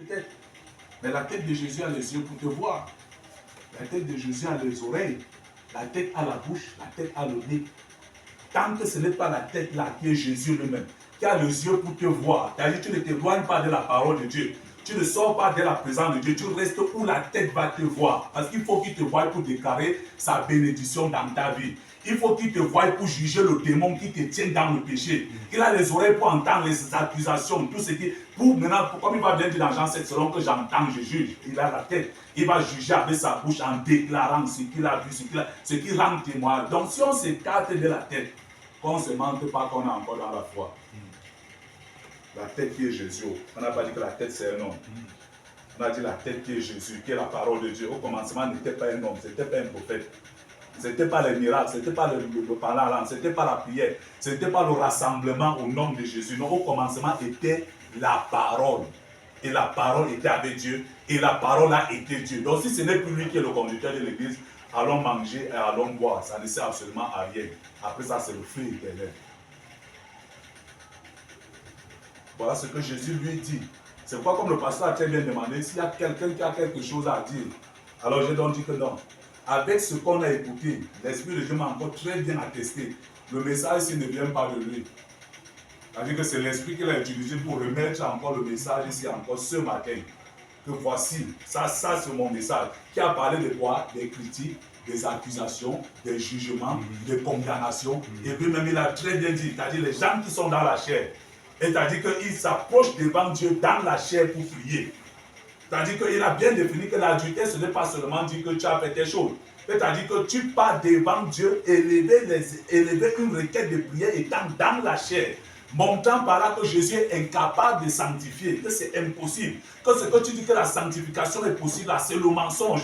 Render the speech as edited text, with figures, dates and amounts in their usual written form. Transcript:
Peut-être. Mais la tête de Jésus a les yeux pour te voir. La tête de Jésus a les oreilles. La tête a la bouche. La tête a le nez. Tant que ce n'est pas la tête là qui est Jésus lui-même, qui a les yeux pour te voir, c'est-à-dire tu ne t'éloignes pas de la parole de Dieu. Tu ne sors pas de la présence de Dieu. Tu restes où la tête va te voir. Parce qu'il faut qu'il te voie pour déclarer sa bénédiction dans ta vie. Il faut qu'il te voie pour juger le démon qui te tient dans le péché. Il a les oreilles pour entendre les accusations, tout ce qui... Pour maintenant, comme il va bien dire dans Jean 7, selon que j'entends, je juge. Il a la tête. Il va juger avec sa bouche en déclarant ce qu'il a vu, ce qu'il rend témoin. Donc si on s'écarte de la tête, qu'on ne se mente pas qu'on est encore dans la foi. La tête qui est Jésus. On n'a pas dit que la tête c'est un homme. On a dit la tête qui est Jésus, qui est la parole de Dieu. Au commencement, n'était pas un homme, ce n'était pas un prophète. Ce n'était pas les miracles, ce n'était pas le parler en langue, ce n'était pas la prière, ce n'était pas le rassemblement au nom de Jésus. Non, au commencement était la parole. Et la parole était avec Dieu. Et la parole a été Dieu. Donc si ce n'est plus lui qui est le conducteur de l'église, allons manger et allons boire. Ça ne sert absolument à rien. Après ça, c'est le feu éternel. Voilà ce que Jésus lui dit. C'est pourquoi, comme le pasteur a très bien demandé, s'il y a quelqu'un qui a quelque chose à dire, alors j'ai donc dit que non. Avec ce qu'on a écouté, l'Esprit de Dieu m'a encore très bien attesté. Le message ici ne vient pas de lui. C'est-à-dire que c'est l'Esprit qu'il a utilisé pour remettre encore le message ici encore ce matin. Que voici, ça c'est mon message. Qui a parlé de quoi? Des critiques, des accusations, des jugements, des condamnations. Et puis même il a très bien dit, c'est-à-dire les gens qui sont dans la chair. Et c'est-à-dire qu'ils s'approchent devant Dieu dans la chair pour prier. C'est-à-dire qu'il a bien défini que l'adultère, ce n'est pas seulement dire que tu as fait tes choses. C'est-à-dire que tu pars devant Dieu, élever une requête de prière étant dans la chair. Montant par là que Jésus est incapable de sanctifier, que c'est impossible. Que ce que tu dis que la sanctification est possible, c'est le mensonge.